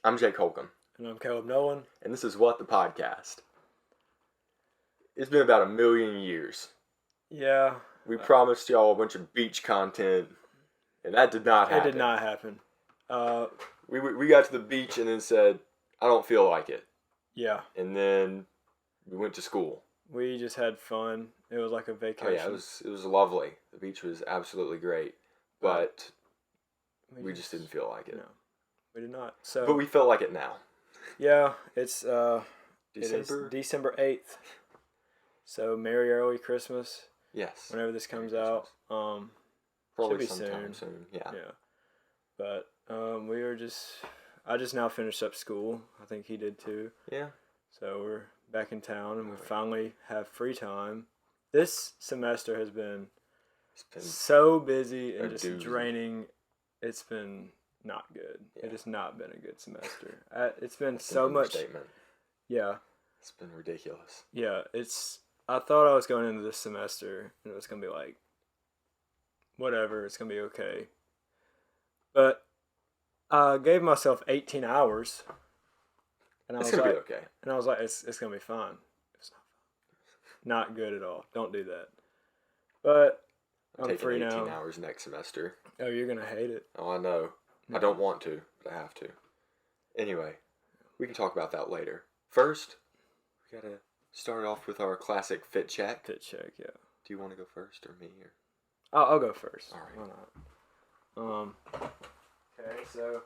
I'm Jake Holcomb, And I'm Caleb Nolan. and this is What the Podcast. It's been about 1,000,000 years. Yeah. We promised y'all a bunch of beach content, and that did not happen. It did not happen. We got to the beach and then said, I don't feel like it. Yeah. And then we went to school. We just had fun. It was like a vacation. Oh yeah, it was lovely. The beach was absolutely great, but we just didn't feel like it. No, we did not. So, but we felt like it now. Yeah, it's December? It is December 8th. So Merry Early Christmas. Yes. Whenever this comes out, probably should be sometime soon. Yeah. Yeah. But I just now finished up school. I think he did too. Yeah. So we're back in town and we finally have free time. This semester has been so busy and just draining. It's been not good. Yeah. It has not been a good semester. It's been so much. Yeah. It's been ridiculous. Yeah, I thought I was going into this semester and it was going to be like, whatever, it's going to be okay. But I gave myself 18 hours. And it's going to be okay. And I was like, it's going to be fine. It's not fun. Not good at all. Don't do that. But I'm free now. 18 hours next semester. Oh, you're going to hate it. Oh, I know. No. I don't want to, but I have to. Anyway, we can talk about that later. First, we got to start off with our classic fit check. Fit check, yeah. Do you want to go first or me? Or? I'll go first. All right. Why not? Okay, so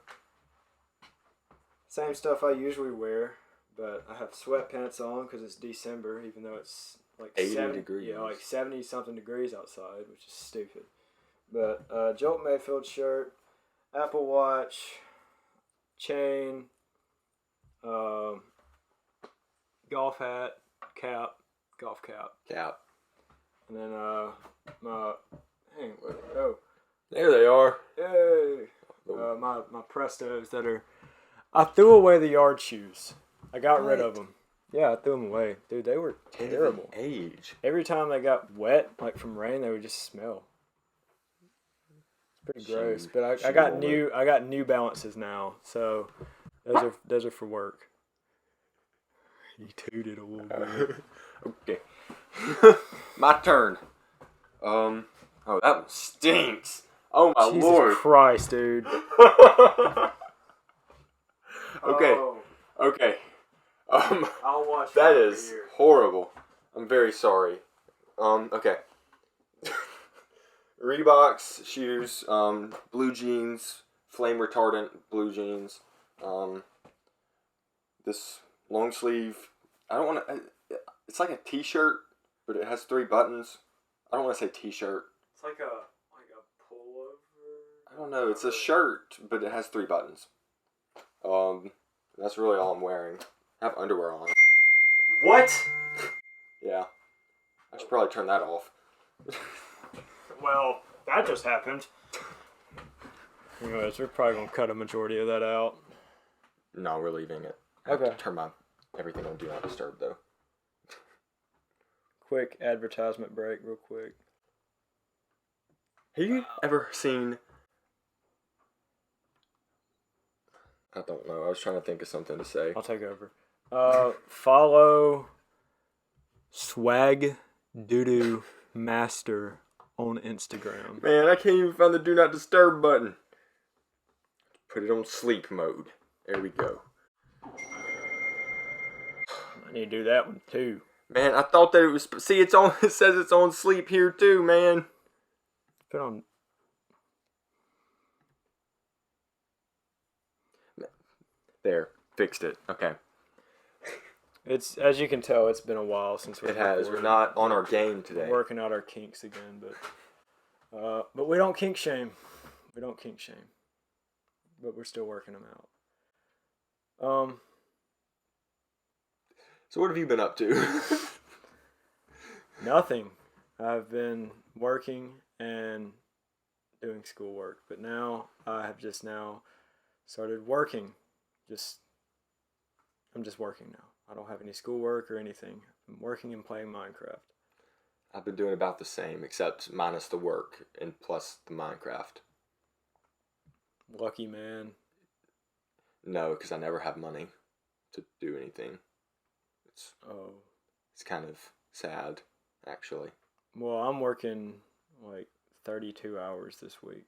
same stuff I usually wear, but I have sweatpants on because it's December, even though it's like 80 degrees. Yeah, like 70 something degrees outside, which is stupid. But Jolt Mayfield shirt, Apple Watch, chain, golf hat, golf cap, and then there they are. Yay! My Prestos that are. I threw away the yard shoes. I got rid of them. Yeah, I threw them away, dude. They were terrible. Age. Every time they got wet, like from rain, they would just smell. It's pretty gross. But I got New Balances now, so those are for work. You tooted a little bit. Okay. My turn. Oh, that one stinks. Oh my Jesus Lord. Christ, dude. Okay. Okay. I'll watch that is horrible. I'm very sorry. Okay. Reeboks shoes, blue jeans, flame retardant blue jeans. This long sleeve. I don't want to. It's like a t-shirt, but it has 3 buttons. I don't want to say t-shirt. It's like a pullover. I don't know. It's a shirt, but it has 3 buttons. That's really all I'm wearing. I have underwear on. What? Yeah. I should probably turn that off. Well, that just happened. Anyways, we're probably going to cut a majority of that out. No, we're leaving it. I have to turn my everything on Do Not Disturb, though. Quick advertisement break, real quick. Have you ever seen... I don't know. I was trying to think of something to say. I'll take over. Follow Swag Doodoo Master on Instagram. Man, I can't even find the Do Not Disturb button. Put it on sleep mode. There we go. I need to do that one too. Man, I thought that it was... See, it's on. It says it's on sleep here too, man. Put on... There. Fixed it. Okay. It's, as you can tell, it's been a while since we've recorded. We're not on our game today. We're working out our kinks again, but we don't kink shame. We don't kink shame. But we're still working them out. So what have you been up to? Nothing. I've been working and doing schoolwork, but now I have just now started working. I'm just working now. I don't have any schoolwork or anything. I'm working and playing Minecraft. I've been doing about the same, except minus the work and plus the Minecraft. Lucky man. No, because I never have money to do anything. It's kind of sad, actually. Well, I'm working like 32 hours this week.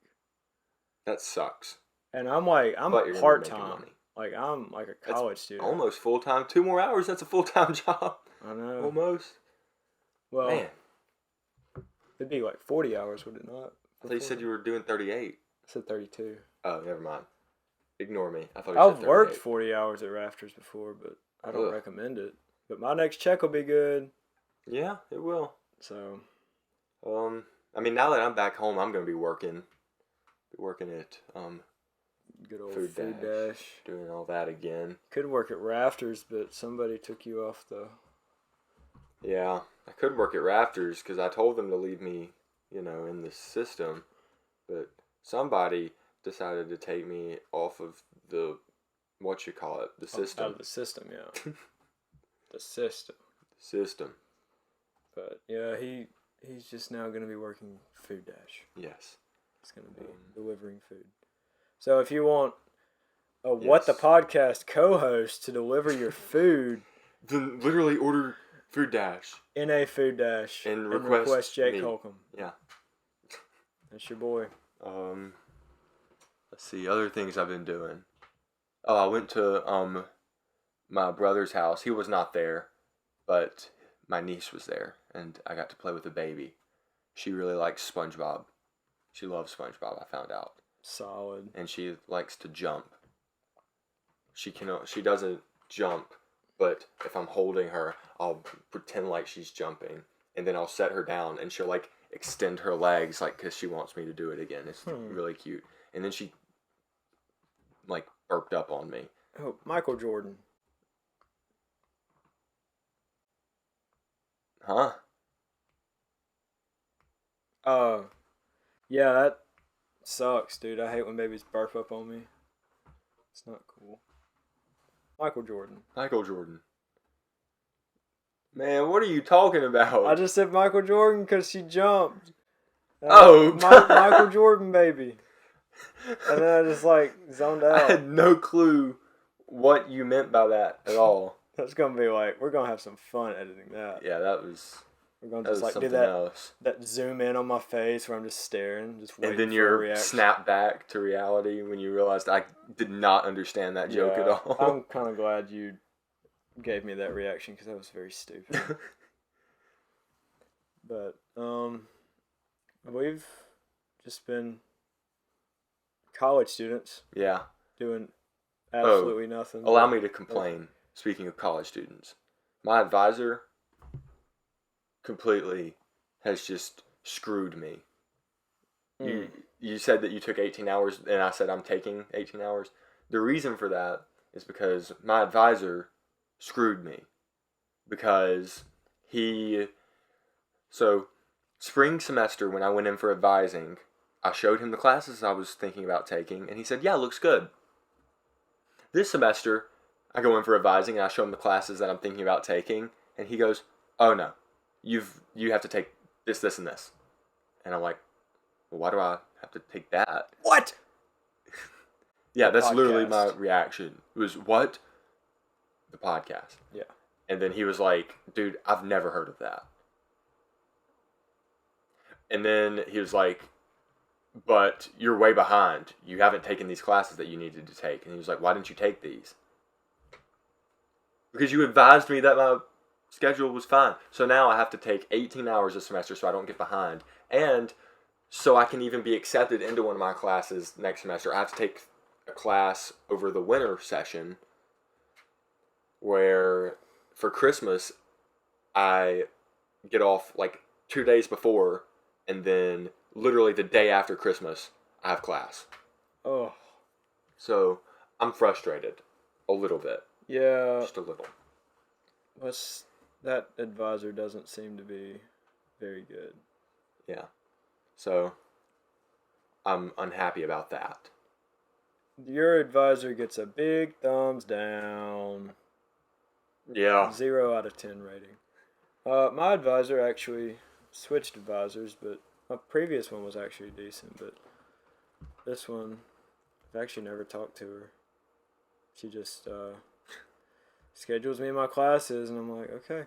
That sucks. And I'm part-time. Like, I'm like a college student. Almost full-time. 2 more hours, that's a full-time job. I know. Almost. Well, man. It'd be like 40 hours, would it not? I thought you said you were doing 38. I said 32. Oh, never mind. Ignore me. I thought you said 38. I've worked 40 hours at Rafters before, but I don't recommend it. But my next check will be good. Yeah, it will. So, I mean, now that I'm back home, I'm gonna be working at good old Food Dash, doing all that again. Could work at Rafters, but somebody took you off the. Yeah, I could work at Rafters because I told them to leave me, in the system, but somebody decided to take me off of the the system. Out of the system, yeah. The system. But yeah, he's just now going to be working Food Dash. Yes. He's going to be delivering food. So if you want a What the Podcast co-host to deliver your food, then literally order Food Dash. In a Food Dash. And request Jake Holcomb. Yeah. That's your boy. Let's see, other things I've been doing. Oh, I went to my brother's house. He was not there, but my niece was there, and I got to play with the baby. She really likes SpongeBob. She loves SpongeBob, I found out. Solid. And she likes to jump. She doesn't jump, but if I'm holding her, I'll pretend like she's jumping, and then I'll set her down, and she'll like extend her legs, like, because she wants me to do it again. It's really cute. And then she like burped up on me. Oh, Michael Jordan. Huh? Yeah, that sucks, dude. I hate when babies burp up on me. It's not cool. Michael Jordan. Man, what are you talking about? I just said Michael Jordan because she jumped. Michael Jordan, baby. And then I just zoned out. I had no clue what you meant by that at all. That's gonna be we're gonna have some fun editing that. Yeah, that was. We're gonna just do that zoom in on my face where I'm just staring, just waiting. And then you're snap back to reality when you realized I did not understand that joke at all. I'm kind of glad you gave me that reaction because that was very stupid. But we've just been college students. Yeah. Doing absolutely nothing. Allow me to complain. Speaking of college students, my advisor completely has just screwed me. You said that you took 18 hours, and I said I'm taking 18 hours. The reason for that is because my advisor screwed me. Because spring semester when I went in for advising, I showed him the classes I was thinking about taking, and he said, yeah, looks good. This semester, I go in for advising, and I show him the classes that I'm thinking about taking, and he goes, oh no, you have to take this, this, and this. And I'm like, well, why do I have to take that? What? Yeah, that's literally my reaction. It was, what? The podcast. Yeah. And then he was like, dude, I've never heard of that. And then he was like, but you're way behind. You haven't taken these classes that you needed to take. And he was like, why didn't you take these? Because you advised me that my schedule was fine. So now I have to take 18 hours a semester so I don't get behind. And so I can even be accepted into one of my classes next semester. I have to take a class over the winter session where for Christmas I get off 2 days before, and then literally the day after Christmas I have class. Oh. So I'm frustrated a little bit. Yeah. Just a little. That advisor doesn't seem to be very good. Yeah. So I'm unhappy about that. Your advisor gets a big thumbs down. Yeah. 0 out of 10 rating. My advisor actually switched advisors, but my previous one was actually decent, but this one, I've actually never talked to her. She just schedules me in my classes, and I'm like, okay,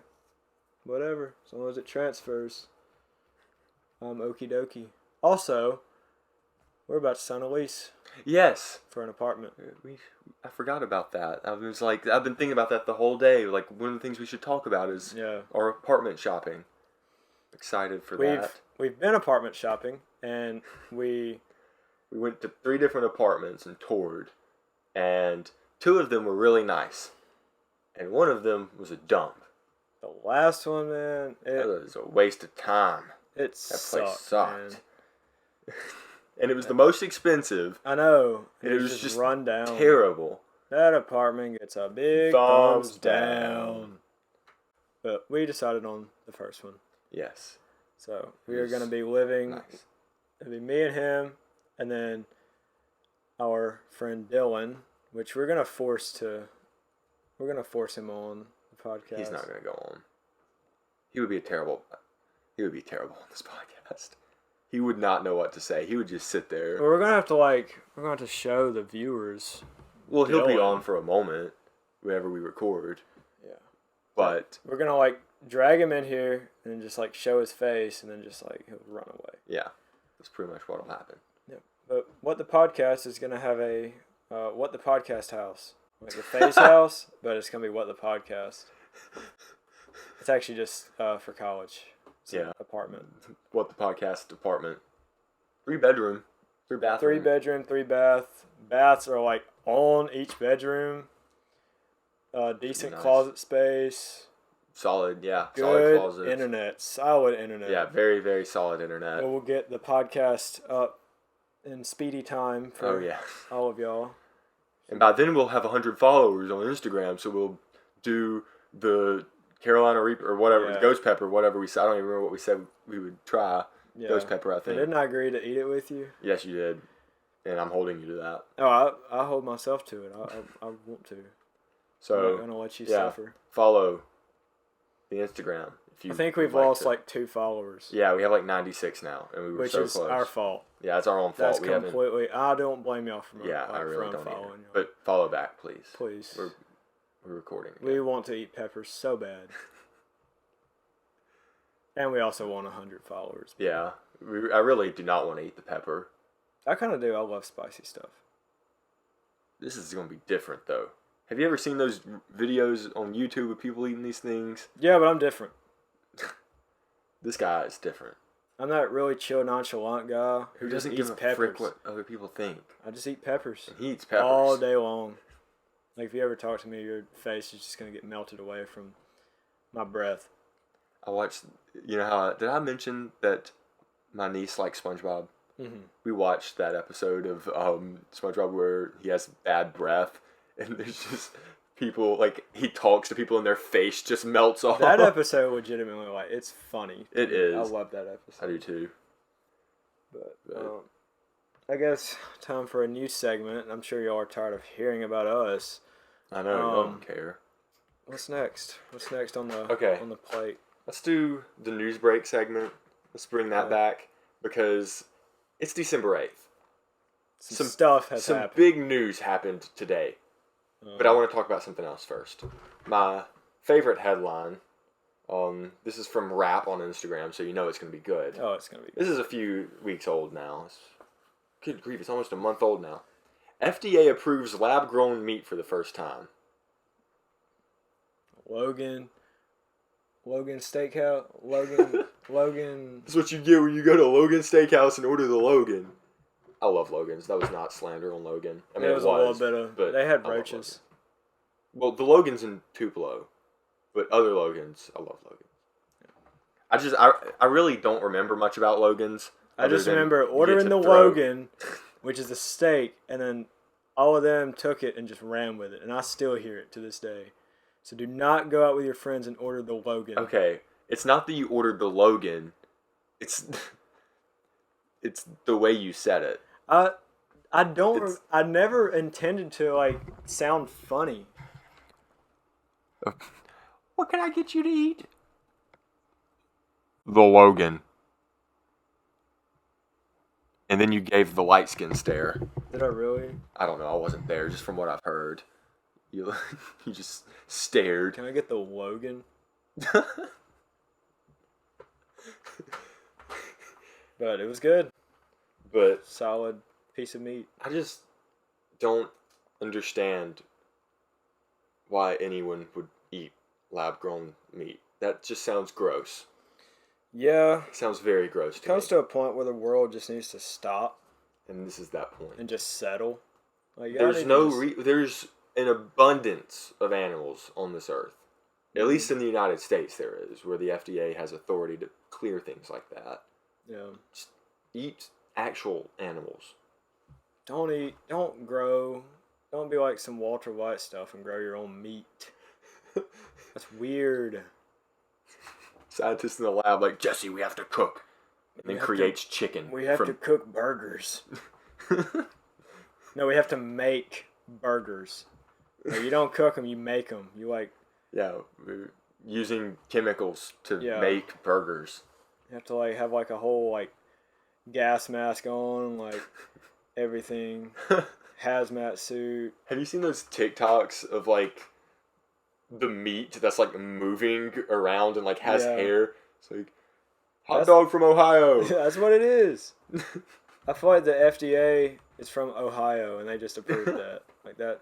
whatever. As long as it transfers, I'm okie dokie. Also, we're about to sign a lease. Yes. For an apartment. I forgot about that. I've been thinking about that the whole day. Like, one of the things we should talk about is our apartment shopping. Excited for that. We've been apartment shopping, and we went to 3 different apartments and toured, and 2 of them were really nice, and 1 of them was a dump. The last one, man, it was a waste of time. That place sucked. And it was the most expensive. I know. And it was just run down. Terrible. That apartment gets a big thumbs down. But we decided on the first one. Yes. So we are going to be living. Nice. It'll be me and him, and then our friend Dylan, which we're going to force him on the podcast. He's not going to go on. He would be terrible on this podcast. He would not know what to say. He would just sit there. Well, we're gonna have to show the viewers. Well, he'll be on for a moment whenever we record. Yeah. But we're gonna drag him in here and just show his face, and then just he'll run away. Yeah, that's pretty much what'll happen. Yeah. But What the Podcast is gonna have a What the Podcast house, like the face house, but it's gonna be What the Podcast. It's actually just for college. It's an apartment. What the Podcast apartment. 3 bedroom, 3 bathroom. 3 bedroom, 3 bath. Baths are on each bedroom. Decent closet space. Solid, yeah. Good solid closet. Internet. Solid internet. Yeah, very, very solid internet. We'll get the podcast up in speedy time for all of y'all. And by then we'll have 100 followers on Instagram, so we'll do the Carolina Reaper or whatever, the Ghost Pepper, whatever we said. I don't even remember what we said we would try. Yeah. Ghost Pepper, I think. Didn't I agree to eat it with you? Yes, you did. And I'm holding you to that. Oh, I hold myself to it. I want to. So, I'm not going to let you suffer. Follow the Instagram. I think we've lost 2 followers. Yeah, we have 96 now, and we were so close. Which is our fault. Yeah, it's our own fault. That's completely. I don't blame y'all for I really don't either. But follow back, please. Please. We're recording again. We want to eat peppers so bad. And we also want 100 followers. Yeah. I really do not want to eat the pepper. I kind of do. I love spicy stuff. This is going to be different, though. Have you ever seen those videos on YouTube of people eating these things? Yeah, but I'm different. This guy is different. I'm that really chill, nonchalant guy who doesn't give a frick what other people think. I just eat peppers. And he eats peppers. All day long. If you ever talk to me, your face is just going to get melted away from my breath. I watched, did I mention that my niece likes SpongeBob? Mm-hmm. We watched that episode of SpongeBob where he has bad breath, and there's just people, he talks to people and their face just melts off. That episode legitimately, it's funny. It is. I love that episode. I do too. But I guess time for a new segment. I'm sure y'all are tired of hearing about us. I know, I don't care. What's next? What's next on the plate? Let's do the news break segment. Let's bring that back because it's December 8th. Some stuff has happened. Some big news happened today. But I want to talk about something else first. My favorite headline, this is from Rap on Instagram, so you know it's going to be good. Oh, it's going to be good. This is a few weeks old now. Good grief, it's almost a month old now. FDA approves lab-grown meat for the first time. Logan Steakhouse. Logan. That's what you get when you go to Logan Steakhouse and order the Logan. I love Logan's. That was not slander on Logan. I mean, it was a little bit of. But they had roaches. Well, the Logan's in Tupelo, but other Logan's, I love Logan's. I really don't remember much about Logan's. I just remember ordering the Logan, which is a steak, and then all of them took it and just ran with it, and I still hear it to this day. So do not go out with your friends and order the Logan. Okay, it's not that you ordered the Logan. It's the way you said it. I never intended to sound funny. What can I get you to eat? The Logan. And then you gave the light skin stare. Did I really? I don't know. I wasn't there, just from what I've heard. You you just stared. Can I get the Logan? But it was good. But solid piece of meat. I just don't understand why anyone would eat lab-grown meat. That just sounds gross. Yeah. It sounds very gross to It comes me. to a point where the world just needs to stop And this is that point. and just settle. Like, There's there's an abundance of animals on this earth. At least in the United States there is, where the FDA has authority to clear things like that. Yeah. Just eat actual animals. Don't be like some Walter White stuff and grow your own meat. That's weird. Scientists in the lab like, Jesse, we have to cook. And then creates chicken. We have to cook burgers. No, we have to make burgers. No, you don't cook them, you make them. You like... Yeah, we're using chemicals to make burgers. You have to like have like a whole like gas mask on, like everything. Hazmat suit. Have you seen those TikToks of like the meat that's like moving around and like has hair? It's like hot dog from Ohio. That's what it is. I feel like the FDA is from Ohio and they just approved that. Like that.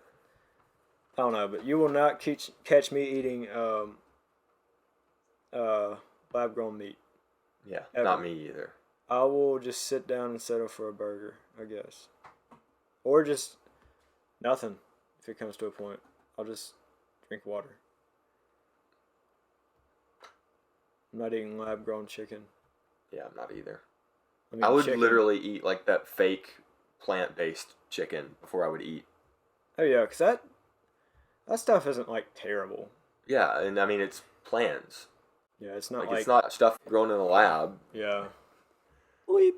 I don't know, but you will not catch me eating lab-grown meat. Yeah, ever. Not me either. I will just sit down and settle for a burger, I guess. Or just nothing, if it comes to a point. I'll just drink water. I'm not eating lab-grown chicken. Yeah, I'm not either. I would chicken. literally eat like that fake plant-based chicken before I would eat. Oh yeah, because that stuff isn't like terrible. Yeah, and I mean it's plants. Yeah, it's not like it's not stuff grown in a lab. Yeah. Bleep.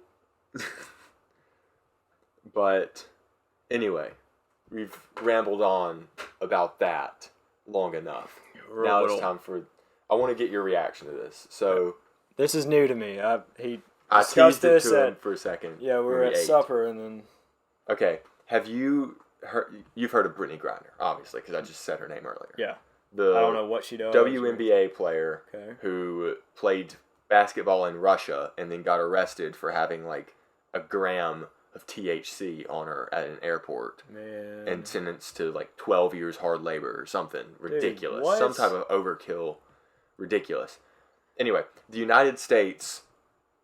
But anyway, we've rambled on about that long enough. Now it's time for... I want to get your reaction to this. So this is new to me. I teased it to him for a second. Yeah, we were at supper and then... Okay, have you heard... You've heard of Brittany Griner, obviously, because I just said her name earlier. Yeah. The I don't know what she does. WNBA player who played basketball in Russia and then got arrested for having like a gram of THC on her at an airport. Man. And sentenced to like 12 years hard labor or something ridiculous. Dude, some type of overkill. Ridiculous. Anyway, the United States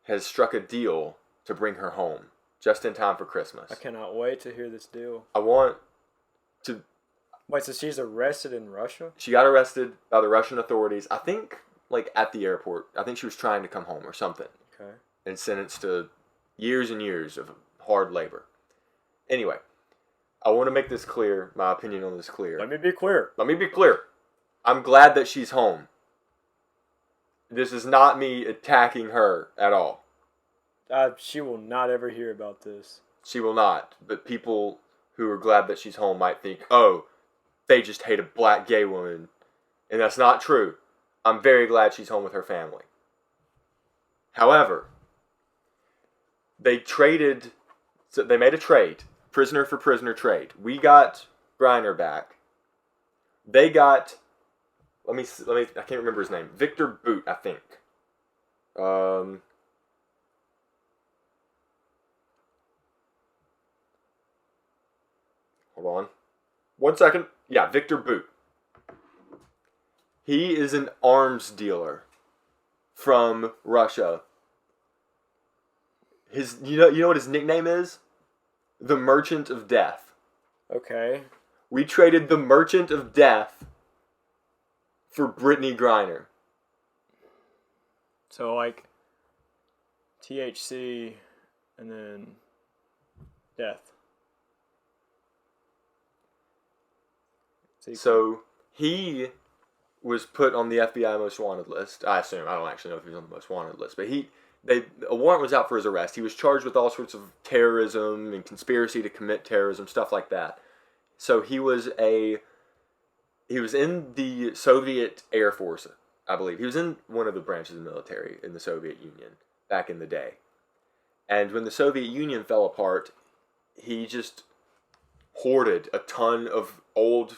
has struck a deal to bring her home just in time for Christmas. I cannot wait to hear this deal. I want to... Wait, so she's arrested in Russia? She got arrested by the Russian authorities, I think, like at the airport. I think she was trying to come home or something. Okay. And sentenced to years and years of hard labor. Anyway, I want to make this clear, my opinion on this clear. Let me be clear. I'm glad that she's home. This is not me attacking her at all. She will not ever hear about this. She will not. But people who are glad that she's home might think, oh, they just hate a black gay woman. And that's not true. I'm very glad she's home with her family. However, they made a trade. Prisoner for prisoner trade. We got Griner back. They got, I can't remember his name. Victor Boot, I think. Hold on. 1 second. Yeah, Victor Boot. He is an arms dealer from Russia. You know what his nickname is? The Merchant of Death. Okay. We traded the Merchant of Death for Brittany Griner. So like THC and then death. So he was put on the FBI most wanted list. I assume. I don't actually know if he was on the most wanted list, but a warrant was out for his arrest. He was charged with all sorts of terrorism and conspiracy to commit terrorism, stuff like that. So he was in the Soviet Air Force, I believe. He was in one of the branches of the military in the Soviet Union back in the day. And when the Soviet Union fell apart, he just hoarded a ton of old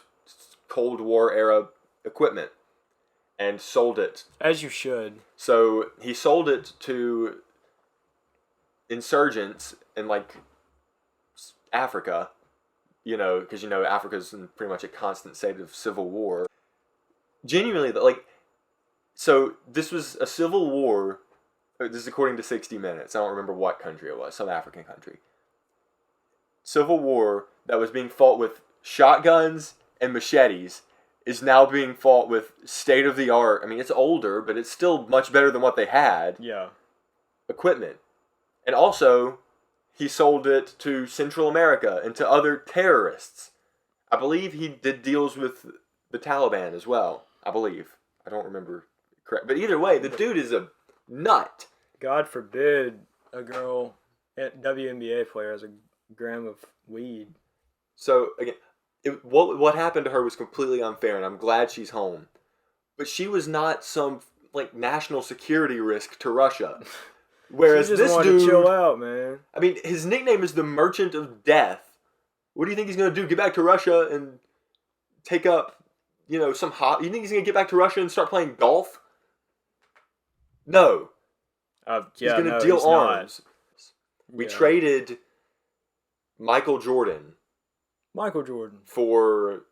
Cold War era equipment and sold it. As you should. So he sold it to insurgents in like Africa, because Africa's in pretty much a constant state of civil war. Genuinely, so this was a civil war. This is according to 60 Minutes. I don't remember what country it was, some African country. Civil war that was being fought with shotguns and machetes is now being fought with state-of-the-art. I mean, it's older, but it's still much better than what they had. Yeah. Equipment. And also, he sold it to Central America and to other terrorists. I believe he did deals with the Taliban as well. I believe. I don't remember correct. But either way, the dude is a nut. God forbid a girl, WNBA player, has a gram of weed. So, again, what happened to her was completely unfair, and I'm glad she's home. But she was not some, national security risk to Russia. Whereas she just this wanted dude, to chill out, man. I mean, his nickname is the Merchant of Death. What do you think he's going to do? Get back to Russia and take up, some hot... You think he's going to get back to Russia and start playing golf? No. He's going to deal arms. We traded Michael Jordan. For,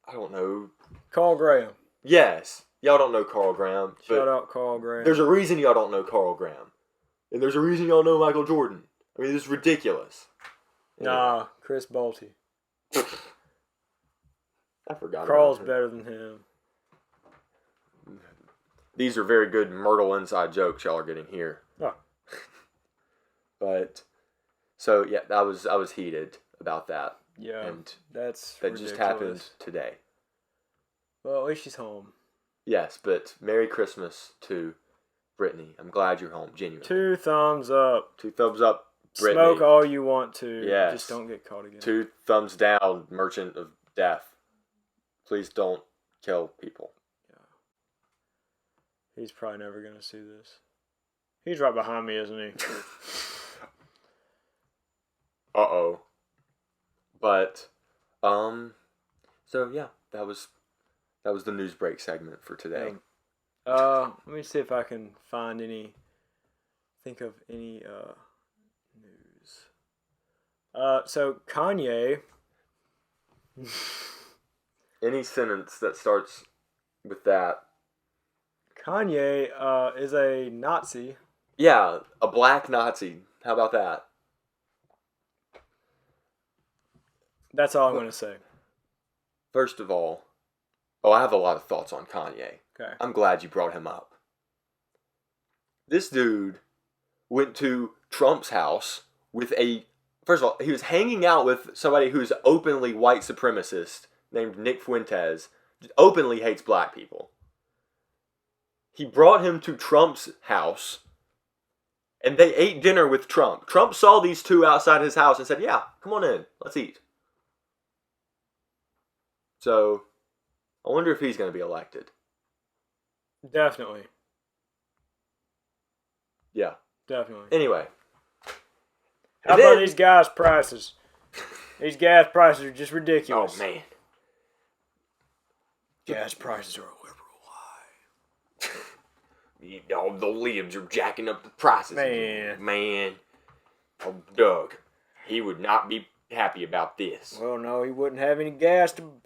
I don't know. Carl Graham. Yes. Y'all don't know Carl Graham. Shout out Carl Graham. There's a reason y'all don't know Carl Graham. And there's a reason y'all know Michael Jordan. I mean, this is ridiculous. Nah, Chris Bolte. I forgot Carl's about him. better than him. These are very good Myrtle inside jokes y'all are getting here. Oh. But, so, yeah, I was heated about that. Yeah, and that just happened today. Well, at least she's home. Yes, but Merry Christmas to Brittany. I'm glad you're home, genuinely. 2 thumbs up. 2 thumbs up, Brittany. Smoke all you want to. Yes. Just don't get caught again. 2 thumbs down, Merchant of Death. Please don't kill people. Yeah. He's probably never going to see this. He's right behind me, isn't he? Uh-oh. But, so yeah, that was the news break segment for today. Let me see if I can think of any news. So Kanye. Any sentence that starts with that. Kanye is a Nazi. Yeah, a black Nazi. How about that? That's all I'm going to say. First of all, I have a lot of thoughts on Kanye. Okay. I'm glad you brought him up. This dude went to Trump's house with first of all, he was hanging out with somebody who's openly white supremacist named Nick Fuentes, openly hates black people. He brought him to Trump's house, and they ate dinner with Trump. Trump saw these two outside his house and said, yeah, come on in, let's eat. So, I wonder if he's going to be elected. Definitely. Yeah. Definitely. Anyway. How about these gas prices? These gas prices are just ridiculous. Oh, man. Gas prices are a liberal lie. All the libs are jacking up the prices. Man. Oh, Doug. He would not be happy about this. Well, no, he wouldn't have any gas to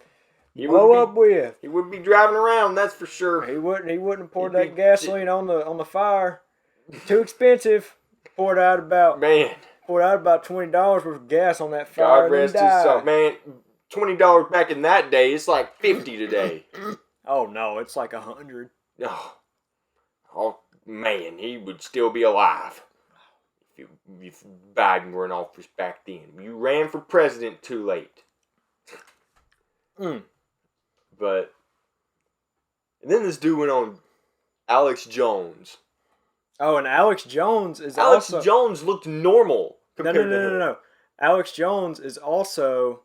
blow up with. He wouldn't be driving around, that's for sure. He wouldn't pour that gasoline on the fire. Too expensive. Poured out about $20 worth of gas on that fire. God rest his soul. Man, $20 back in that day, it's like $50 today. Oh no, it's like $100. Oh man, he would still be alive if Biden were in office back then. You ran for president too late. But, and then this dude went on Alex Jones. Oh, and Alex Jones is Alex Jones looked normal compared to him. No. Alex Jones is also,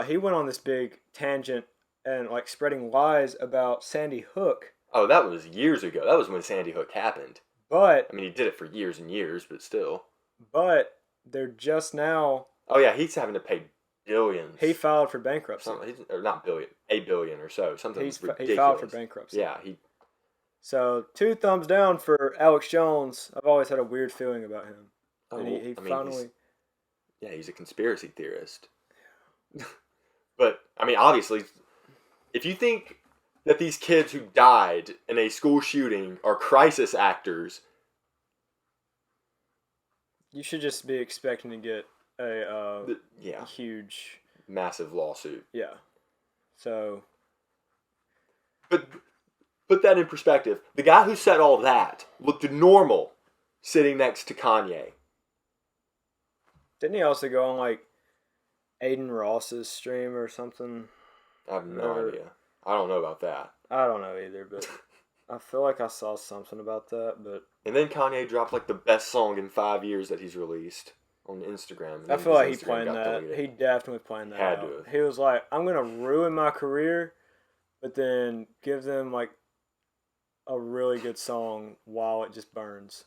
he went on this big tangent and like spreading lies about Sandy Hook. Oh, that was years ago. That was when Sandy Hook happened. But I mean, he did it for years and years, but still. But they're just now. Oh yeah, he's having to pay billions. He filed for bankruptcy. Or not billion, $1 billion or so. Something ridiculous. He filed for bankruptcy. Yeah, So 2 thumbs down for Alex Jones. I've always had a weird feeling about him. And he finally. He's a conspiracy theorist. But I mean, obviously, if you think that these kids who died in a school shooting are crisis actors, you should just be expecting to get a huge, massive lawsuit. Yeah. So. But put that in perspective. The guy who said all that looked normal sitting next to Kanye. Didn't he also go on like Aiden Ross's stream or something? I have no idea. I don't know about that. I don't know either, but I feel like I saw something about that. But and then Kanye dropped like the best song in 5 years that he's released on Instagram. I feel like he planned that. He definitely planned that. Had to have. He was like, "I'm gonna ruin my career, but then give them like a really good song while it just burns."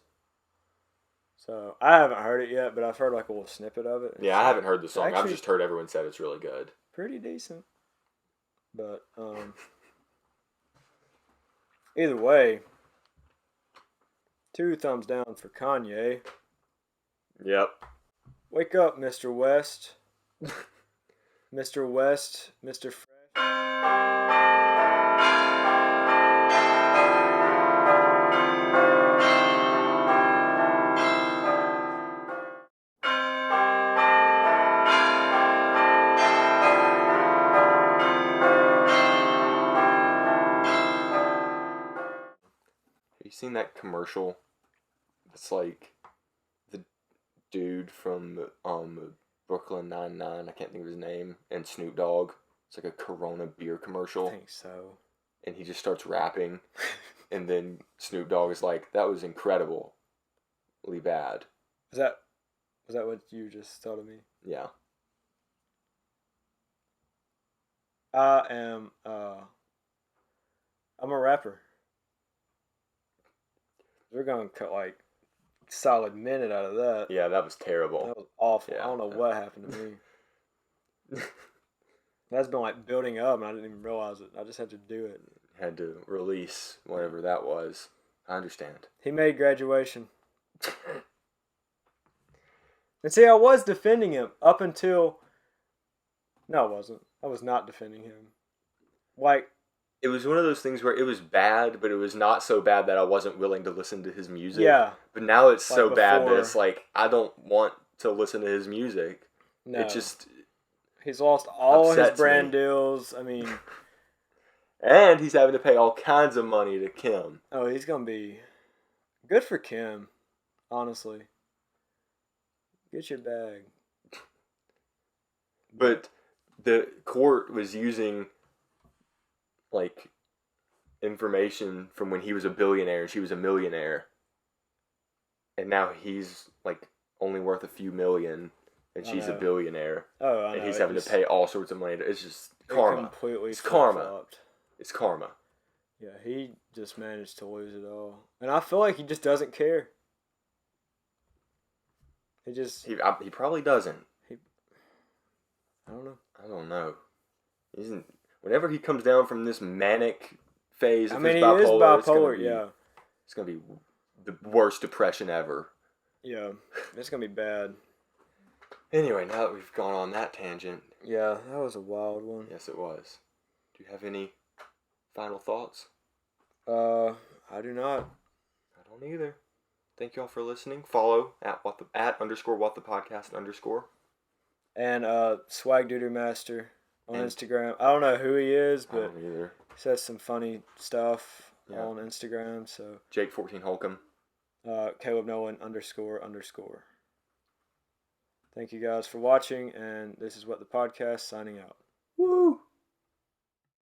So I haven't heard it yet, but I've heard like a little snippet of it. Yeah, I haven't heard the song. I've just heard everyone said it's really good. Pretty decent. But either way, 2 thumbs down for Kanye. Yep. Wake up, Mr. West. Mr. West, Mr. Fresh. You seen that commercial? It's like the dude from Brooklyn Nine-Nine, I can't think of his name, and Snoop Dogg. It's like a Corona beer commercial. I think so. And he just starts rapping, and then Snoop Dogg is like, "That was incredibly bad." Was that what you just told me? Yeah. I'm a rapper. We're gonna cut like solid minute out of that. Yeah, that was terrible. That was awful. Yeah, I don't know what happened to me. That's been like building up, and I didn't even realize it. I just had to do it. Had to release whatever that was. I understand. He made Graduation. And see, I was defending him up until. No, I wasn't. I was not defending him. Like. It was one of those things where it was bad, but it was not so bad that I wasn't willing to listen to his music. Yeah. But now it's like so bad that it's like, I don't want to listen to his music. No. It just... He's lost all his brand deals. I mean... And he's having to pay all kinds of money to Kim. Oh, he's going to be... Good for Kim, honestly. Get your bag. But the court was using... like information from when he was a billionaire and she was a millionaire, and now he's like only worth a few million and she's a billionaire. Oh, I know. And he's having to pay all sorts of money. It's just karma. It's karma. It's karma. Yeah, he just managed to lose it all, and I feel like he just doesn't care. He probably doesn't. I don't know. I don't know. Whenever he comes down from this manic phase of his he bipolar, is bipolar, it's going to be the worst depression ever. Yeah, it's going to be bad. Anyway, now that we've gone on that tangent. Yeah, that was a wild one. Yes, it was. Do you have any final thoughts? I do not. I don't either. Thank you all for listening. Follow at what the podcast _. And Swag Duder Master on Instagram. I don't know who he is, but I don't either. He says some funny stuff on Instagram. So Jake 14 Holcomb. Caleb Nolan __. Thank you guys for watching, and this is What the Podcast signing out. Woo!